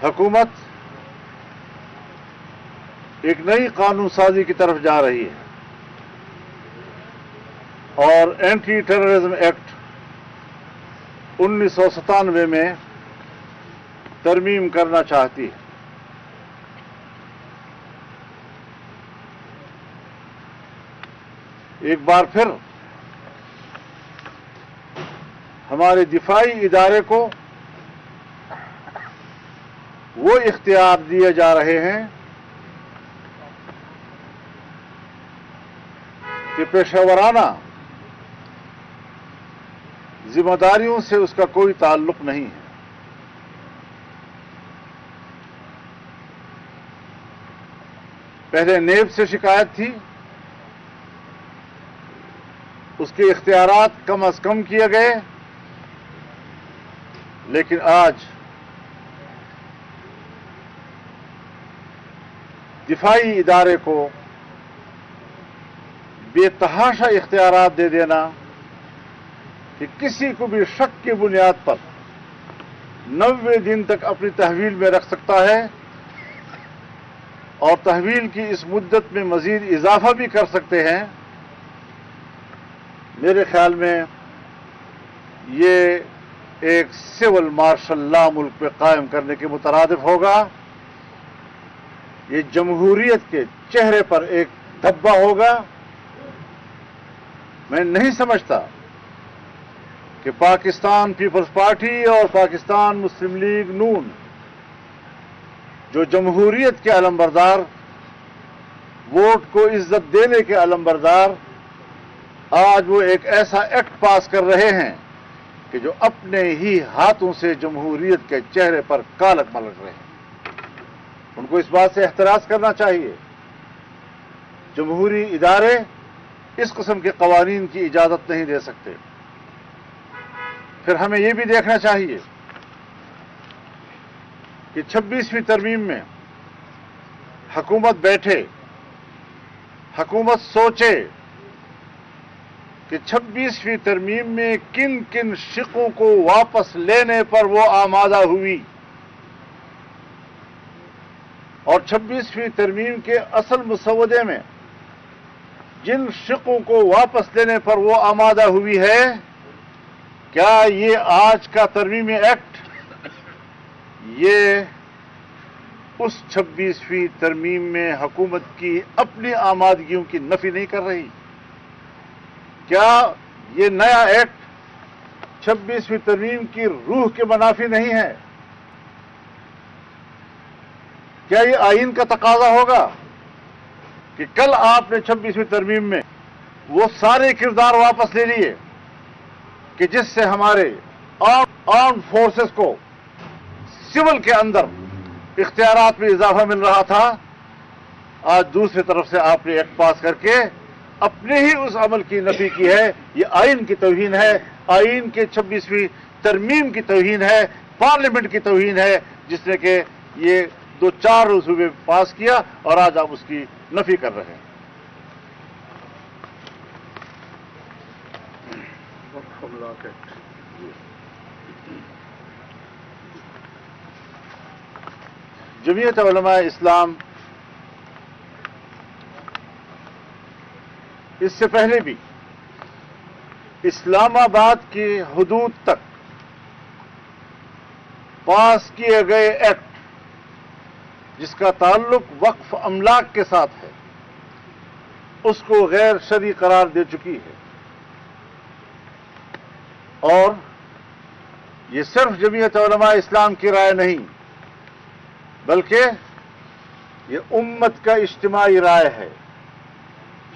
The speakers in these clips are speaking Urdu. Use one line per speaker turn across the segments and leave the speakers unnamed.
حکومت ایک نئی قانون سازی کی طرف جا رہی ہے اور اینٹی ٹیررزم ایکٹ 1997 میں ترمیم کرنا چاہتی ہے۔ ایک بار پھر ہمارے دفاعی ادارے کو وہ اختیار دیے جا رہے ہیں کہ پیشہ ورانہ ذمہ داریوں سے اس کا کوئی تعلق نہیں ہے۔ پہلے نیب سے شکایت تھی، اس کے اختیارات کم از کم کیے گئے، لیکن آج دفاعی ادارے کو بے تحاشا اختیارات دے دینا کہ کسی کو بھی شک کی بنیاد پر 90 دن تک اپنی تحویل میں رکھ سکتا ہے اور تحویل کی اس مدت میں مزید اضافہ بھی کر سکتے ہیں۔ میرے خیال میں یہ ایک سول مارشل لا ملک پہ قائم کرنے کے مترادف ہوگا۔ یہ جمہوریت کے چہرے پر ایک دھبا ہوگا۔ میں نہیں سمجھتا کہ پاکستان پیپلز پارٹی اور پاکستان مسلم لیگ نون جو جمہوریت کے علمبردار، ووٹ کو عزت دینے کے علمبردار، آج وہ ایک ایسا ایکٹ پاس کر رہے ہیں کہ جو اپنے ہی ہاتھوں سے جمہوریت کے چہرے پر کالک ملک رہے ہیں۔ ان کو اس بات سے احتراز کرنا چاہیے۔ جمہوری ادارے اس قسم کے قوانین کی اجازت نہیں دے سکتے۔ پھر ہمیں یہ بھی دیکھنا چاہیے کہ 26ویں ترمیم میں حکومت بیٹھے، حکومت سوچے کہ 26ویں ترمیم میں کن کن شقوں کو واپس لینے پر وہ آمادہ ہوئی، اور 26ویں ترمیم کے اصل مسودے میں جن شقوں کو واپس لینے پر وہ آمادہ ہوئی ہے، کیا یہ آج کا ترمیمی ایکٹ یہ اس 26ویں ترمیم میں حکومت کی اپنی آمادگیوں کی نفی نہیں کر رہی؟ کیا یہ نیا ایکٹ 26ویں ترمیم کی روح کے منافی نہیں ہے؟ کیا یہ آئین کا تقاضا ہوگا کہ کل آپ نے 26ویں ترمیم میں وہ سارے کردار واپس لے لیے کہ جس سے ہمارے آرمڈ فورسز کو سول کے اندر اختیارات میں اضافہ مل رہا تھا؟ آج دوسری طرف سے آپ نے ایکٹ پاس کر کے اپنے ہی اس عمل کی نفی کی ہے۔ یہ آئین کی توہین ہے، آئین کے 26ویں ترمیم کی توہین ہے، پارلیمنٹ کی توہین ہے، جس نے کہ یہ 2-4 روز ہوئے پاس کیا اور آج آپ اس کی نفی کر رہے ہیں۔ جمعیت علماء اسلام اس سے پہلے بھی اسلام آباد کی حدود تک پاس کیے گئے ایکٹ جس کا تعلق وقف املاک کے ساتھ ہے، اس کو غیر شرعی قرار دے چکی ہے، اور یہ صرف جمعیت علماء اسلام کی رائے نہیں بلکہ یہ امت کا اجتماعی رائے ہے،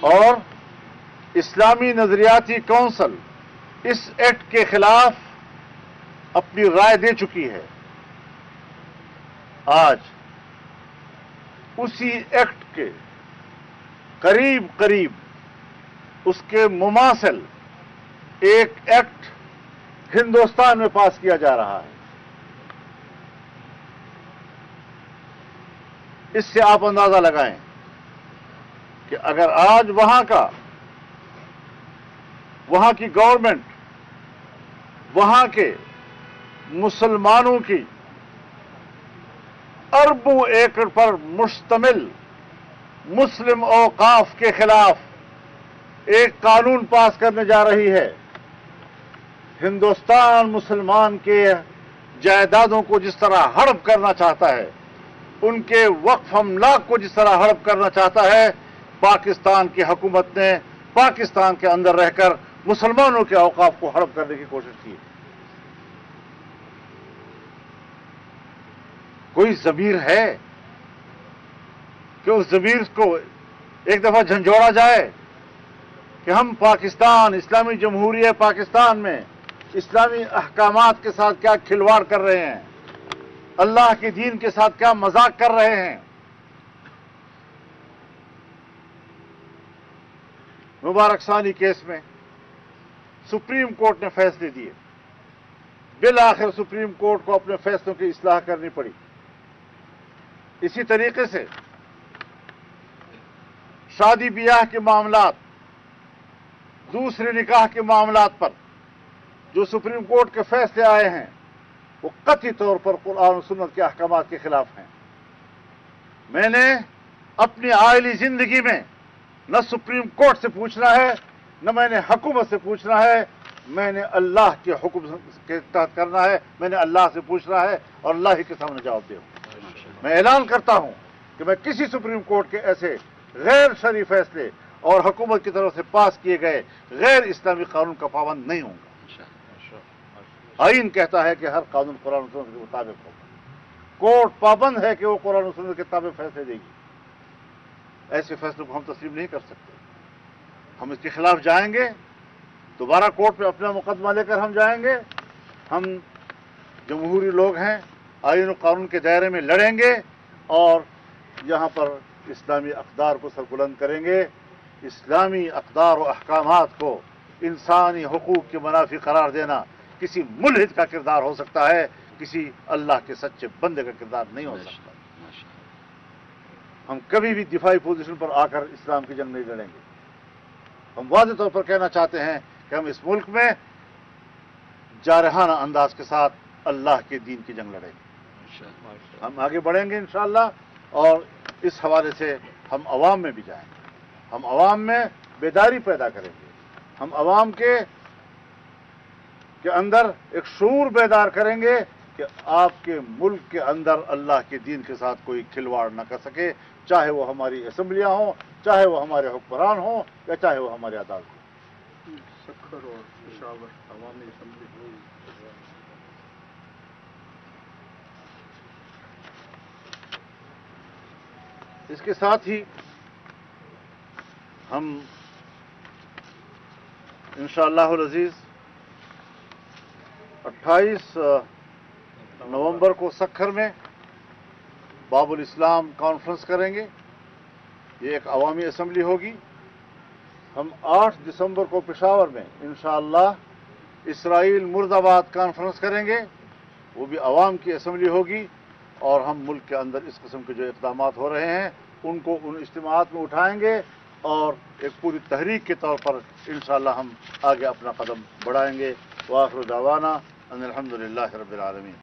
اور اسلامی نظریاتی کونسل اس ایکٹ کے خلاف اپنی رائے دے چکی ہے۔ آج اسی ایکٹ کے قریب قریب اس کے مماثل ایک ایکٹ ہندوستان میں پاس کیا جا رہا ہے۔ اس سے آپ اندازہ لگائیں کہ اگر آج وہاں کی گورنمنٹ وہاں کے مسلمانوں کی اربوں ایکڑ پر مشتمل مسلم اوقاف کے خلاف ایک قانون پاس کرنے جا رہی ہے۔ ہندوستان مسلمان کے جائیدادوں کو جس طرح ہڑپ کرنا چاہتا ہے، ان کے وقف املاک کو جس طرح ہڑپ کرنا چاہتا ہے، پاکستان کی حکومت نے پاکستان کے اندر رہ کر مسلمانوں کے اوقاف کو ہڑپ کرنے کی کوشش کی۔ کوئی ضمیر ہے کہ اس ضمیر کو ایک دفعہ جھنجھوڑا جائے کہ ہم پاکستان، اسلامی جمہوریہ پاکستان میں اسلامی احکامات کے ساتھ کیا کھلواڑ کر رہے ہیں، اللہ کے دین کے ساتھ کیا مذاق کر رہے ہیں۔ مبارک ثانی کیس میں سپریم کورٹ نے فیصلے دیے، بالآخر سپریم کورٹ کو اپنے فیصلوں کی اصلاح کرنی پڑی۔ اسی طریقے سے شادی بیاہ کے معاملات، دوسرے نکاح کے معاملات پر جو سپریم کورٹ کے فیصلے آئے ہیں وہ قطعی طور پر قرآن و سنت کے احکامات کے خلاف ہیں۔ میں نے اپنی عائلی زندگی میں نہ سپریم کورٹ سے پوچھنا ہے، نہ میں نے حکومت سے پوچھنا ہے، میں نے اللہ کے حکم کے تحت کرنا ہے، میں نے اللہ سے پوچھنا ہے اور اللہ ہی کے سامنے جواب دے۔ میں اعلان کرتا ہوں کہ میں کسی سپریم کورٹ کے ایسے غیر شرعی فیصلے اور حکومت کی طرف سے پاس کیے گئے غیر اسلامی قانون کا پابند نہیں ہوں گا۔ آئین کہتا ہے کہ ہر قانون قرآن و سنت کے مطابق ہوگا، کورٹ پابند ہے کہ وہ قرآن و سنت کے مطابق فیصلے دے گی۔ ایسے فیصلوں کو ہم تسلیم نہیں کر سکتے، ہم اس کے خلاف جائیں گے، دوبارہ کورٹ میں اپنا مقدمہ لے کر ہم جائیں گے۔ ہم جمہوری لوگ ہیں، آئین و قانون کے دائرے میں لڑیں گے اور یہاں پر اسلامی اقدار کو سربلند کریں گے۔ اسلامی اقدار و احکامات کو انسانی حقوق کے منافی قرار دینا کسی ملحد کا کردار ہو سکتا ہے، کسی اللہ کے سچے بندے کا کردار نہیں ہو سکتا۔ ہم کبھی بھی دفاعی پوزیشن پر آ کر اسلام کی جنگ نہیں لڑیں گے۔ ہم واضح طور پر کہنا چاہتے ہیں کہ ہم اس ملک میں جارحانہ انداز کے ساتھ اللہ کے دین کی جنگ لڑیں گے۔ ہم آگے بڑھیں گے انشاءاللہ، اور اس حوالے سے ہم عوام میں بھی جائیں گے، ہم عوام میں بیداری پیدا کریں گے، ہم عوام کے اندر ایک شعور بیدار کریں گے کہ آپ کے ملک کے اندر اللہ کے دین کے ساتھ کوئی کھلواڑ نہ کر سکے، چاہے وہ ہماری اسمبلیاں ہوں، چاہے وہ ہمارے حکمران ہوں، یا چاہے وہ ہمارے عدالت ہوں۔
سکھر اور پشاور عوامی اسمبلی۔
اس کے ساتھ ہی ہم انشاءاللہ العزیز 28 نومبر کو سکھر میں باب الاسلام کانفرنس کریں گے، یہ ایک عوامی اسمبلی ہوگی۔ ہم 8 دسمبر کو پشاور میں انشاءاللہ اسرائیل مرد آباد کانفرنس کریں گے، وہ بھی عوام کی اسمبلی ہوگی، اور ہم ملک کے اندر اس قسم کے جو اقدامات ہو رہے ہیں ان کو ان اجتماعات میں اٹھائیں گے، اور ایک پوری تحریک کے طور پر انشاءاللہ ہم آگے اپنا قدم بڑھائیں گے۔ وآخر دعوانا ان الحمدللہ رب العالمین۔